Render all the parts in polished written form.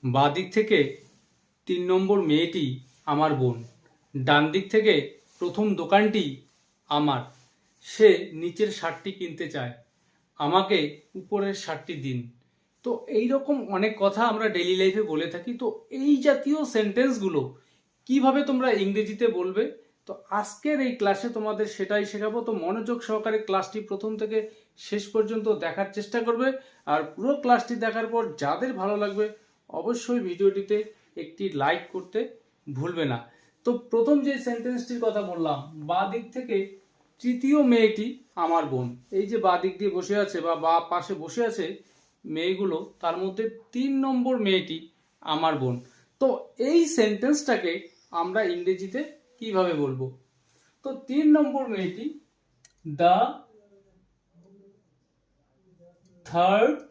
বাঁ দিক থেকে 3 নম্বর মেয়েটি আমার বোন, ডান দিক থেকে প্রথম দোকানটি আমার। সে নিচের শার্টটি কিনতে চায়, আমাকে উপরের শার্টটি দিন। তো এই রকম অনেক কথা আমরা ডেইলি লাইফে বলে থাকি। তো এই জাতীয় সেন্টেন্সগুলো কিভাবে তোমরা ইংরেজিতে বলবে, তো আজকের এই ক্লাসে তোমাদের সেটাই শেখাবো। তো মনোযোগ সহকারে ক্লাসটি প্রথম থেকে শেষ পর্যন্ত দেখার চেষ্টা করবে। আর পুরো ক্লাসটি দেখার পর যাদের ভালো লাগবে অবশ্যই ভিডিওটিতে একটি লাইক করতে ভুলবে না। তো প্রথম যে সেন্টেন্সটির কথা বললাম, বাঁ দিক থেকে তৃতীয় মেয়েটি আমার বোন। এই যে বাঁ দিক দিয়ে বসে আছে বা বাঁ পাশে বসে আছে মেয়েগুলো, তার মধ্যে 3 নম্বর মেয়েটি আমার বোন। তো এই সেন্টেন্সটাকে আমরা ইংরেজিতে কিভাবে বলবো? তো 3 নম্বর মেয়েটি, the third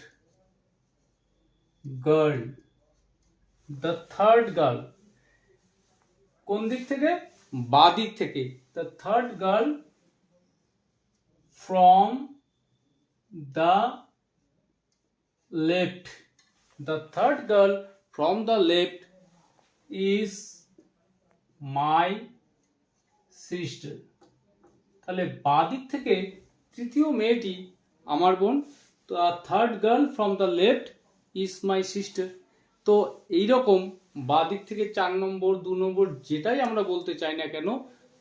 girl. The third girl কোন দিক থেকে? বাঁ দিক থেকে। The third girl from the left. The third girl from the left is my sister. তাহলে বাঁ দিক থেকে তৃতীয় মেয়েটি আমার বোন। তো third girl from the left is my sister. তো এইরকম বাঁ দিক থেকে 4 নম্বর 2 নম্বর যেটাই আমরা বলতে চাই না কেন,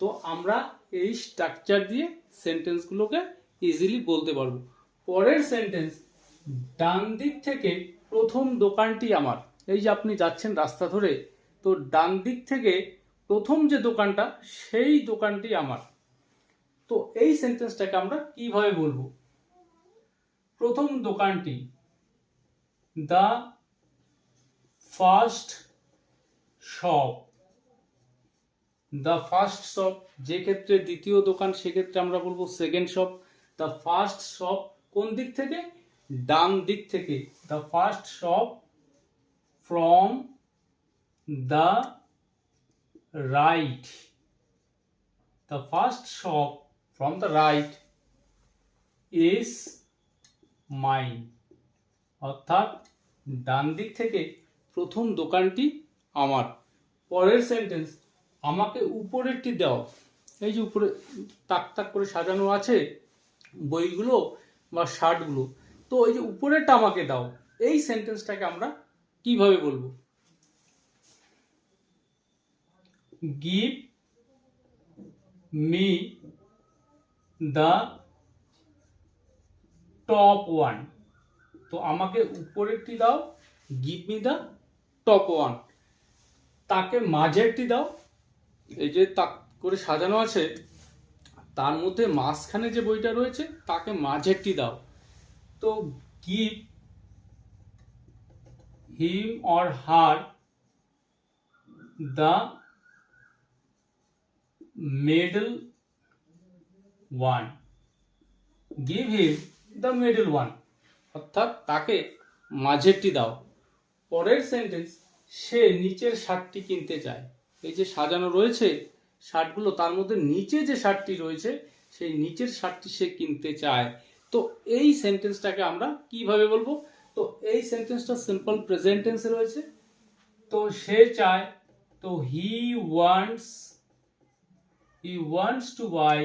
তো আমরা এই স্ট্রাকচার দিয়ে সেন্টেন্সগুলোকে ইজিলি বলতে পারবো। পরের সেন্টেন্স, ডান দিক থেকে প্রথম দোকানটি আমার। এই যে আপনি যাচ্ছেন রাস্তা ধরে, তো ডান দিক থেকে প্রথম যে দোকানটা সেই দোকানটি আমার। তো এই সেন্টেন্সটাকে আমরা কিভাবে বলবো? প্রথম দোকানটি, the first shop. The first shop, যে ক্ষেত্রে দ্বিতীয় দোকান সেক্ষেত্রে আমরা বলবো second shop. The first shop কোন দিক থেকে? ডান দিক থেকে। The first shop from the right. The first shop from the right is mine. অর্থাৎ ডান দিক থেকে প্রথম দোকানটি আমার। পরের সেন্টেন্স, আমাকে উপরেরটি দাও। এই যে উপরে তাক তাক করে সাজানো আছে বইগুলো বা শার্টগুলো, তো এই যে উপরেরটা আমাকে দাও, এই সেন্টেন্সটাকে আমরা কিভাবে বলবো? Give me the top one. তো আমাকে উপরেরটি দাও, give me the top one. তাকে মাঝেরটি দাও। এই যে তাক করে সাজানো আছে তার মধ্যে মাঝখানে যে বইটা রয়েছে তাকে মাঝেরটি দাও। তো give him or her the middle one. Give him the middle one, অর্থাৎ তাকে মাঝেরটি দাও। পরের সেন্টেন্স, সে নিচের শার্টটি কিনতে চায়। এই যে সাজানো রয়েছে শার্টগুলো, তার মধ্যে নিচে যে শার্টটি রয়েছে সেই নিচের শার্টটি সে কিনতে চায়। তো এই সেন্টেন্সটাকে আমরা কিভাবে বলবো? তো এই সেন্টেন্সটা সিম্পল প্রেজেন্ট টেন্সে রয়েছে। তো সে চায়, তো হি ওয়ান্টস টু বাই।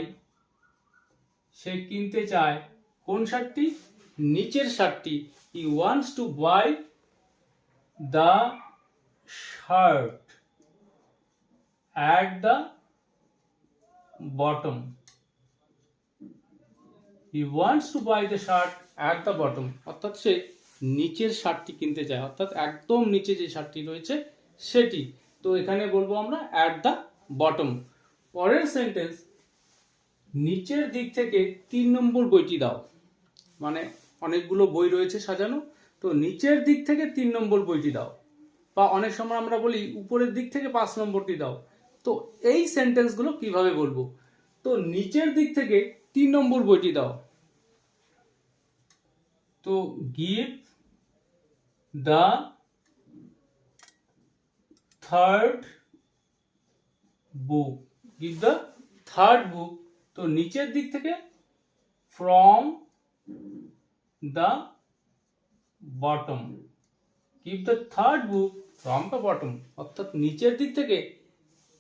সে কিনতে চায় কোন শার্টটি? নিচের শার্টটি। He wants to buy the shirt at the bottom. He wants to buy the shirt at the bottom. অর্থাৎ সে নিচের শার্টটি কিনতে চায়, অর্থাৎ একদম নিচে যে শার্টটি রয়েছে সেটি। তো এখানে বলবো আমরা at the bottom. পরের সেন্টেন্স, নিচের দিক থেকে 3 নম্বর বইটি দাও। মানে অনেকগুলো বই রয়েছে সাজানো, তো নিচের দিক থেকে 3 নম্বর বইটি দাও। বা অনেক সময় আমরা বলি উপরের দিক থেকে 5 নম্বরটি দাও। তো এই সেন্টেন্সগুলো কিভাবে বলবো? তো নিচের দিক থেকে 3 নম্বর বইটি দাও। তো give the third book. Give the third book. তো নিচের দিক থেকে from the bottom. Keep the third book from the bottom, অর্থাৎ নিচের দিক থেকে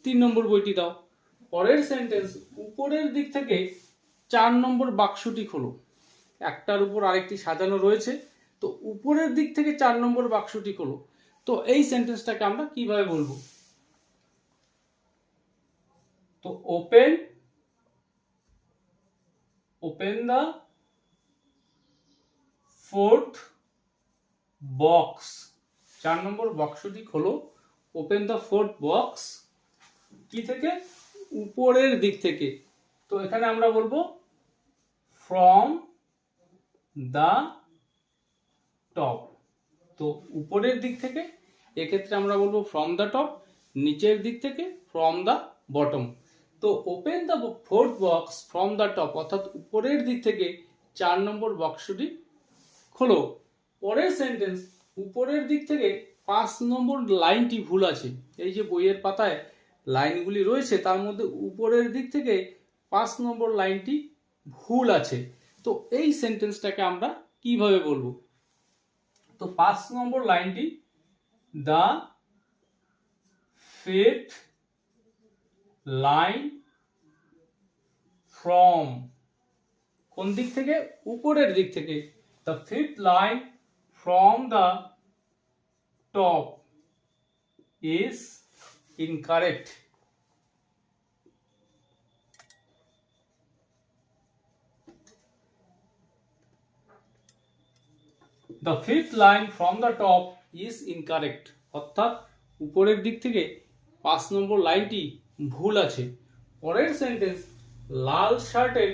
3 নম্বর বইটি দাও। পরের সেন্টেন্স, উপরের দিক থেকে 4 নম্বর বাক্সটি খোলো। একটার উপর আরেকটি সাজানো রয়েছে, তো উপরের দিক থেকে 4 নম্বর বাক্সটি খোলো। তো এই সেন্টেন্সটাকে আমরা কিভাবে বলবো? তো ওপেন দ্য ফোর্থ বক্স, 4 নম্বর বাক্সটি খোলো। ওপেন দ্য ফোর্থ বক্স, কি থেকে? উপরের দিক থেকে। তো এখানে আমরা বলবো ফ্রম দ্য টপ। তো উপরের দিক থেকে, এক্ষেত্রে আমরা বলবো ফ্রম দ্য টপ। নিচের দিক থেকে ফ্রম দ্য বটম। তো open the fourth box from the top, অর্থাৎ উপরের দিক থেকে 4 নম্বর বক্সটি খোলো। পরের সেন্টেন্স, উপরের দিক থেকে 5 নম্বর লাইনটি ভুল আছে। এই যে বইয়ের পাতায় লাইনগুলি রয়েছে, তার মধ্যে উপরের দিক থেকে 5 নম্বর লাইনটি ভুল আছে। তো এই সেন্টেন্সটাকে আমরা কিভাবে বলবো? তো 5 নম্বর লাইনটি, দ্য ফিফথ লাইন ফ্রম, কোন দিক থেকে? উপরের দিক থেকে। The fifth line from the top is incorrect. The fifth line from the top is incorrect. অর্থাৎ উপরের দিক থেকে 5 নম্বর লাইনটি ভুল আছে। পরের সেন্টেন্স, লাল শার্টের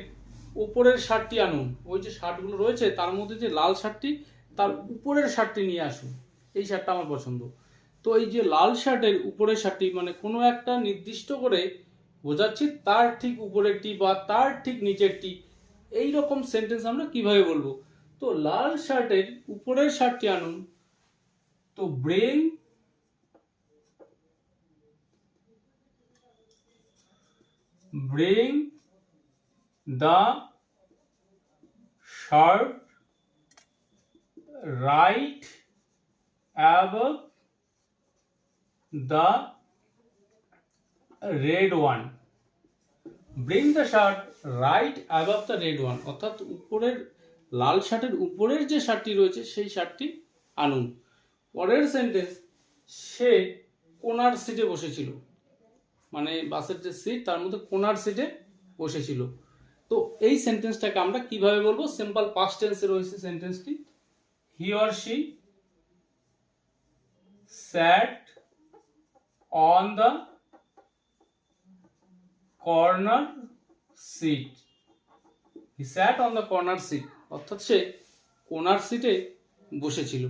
উপরের শার্টটি আনুন। ওই যে শার্টগুলো রয়েছে তার মধ্যে যে লাল শার্টটি, তার উপরের শার্টটি নিয়ে আসুন। এই শার্টটা আমার পছন্দ। তো এই যে লাল শার্টের উপরের শার্টটি, মানে কোনো একটা নির্দিষ্ট করে বোঝাচ্ছি তার ঠিক উপরেরটি বা তার ঠিক নিচেরটি, এই রকম সেন্টেন্স আমরা কিভাবে বলবো? তো লাল শার্টের উপরের শার্টটি আনুন। তো bring the shirt right above the red one. Bring the shirt right above the red one. অর্থাৎ উপরের লাল শার্টের উপরের যে শার্টটি রয়েছে সেই শার্টটি আনুন। পরের সেন্টেন্স, সে কোনার সিটে বসেছিল। মানে বাসের যে সিট তার মধ্যে কোনার সিটে বসেছিল। তো এই সেন্টেন্সটাকে আমরা কিভাবে বলবো? সিম্পল পাস্ট টেন্সে রয়েছে সেন্টেন্সটি। He or she sat on the corner seat. He sat on the corner seat, অর্থাৎ সে কোনার সিটে বসেছিল।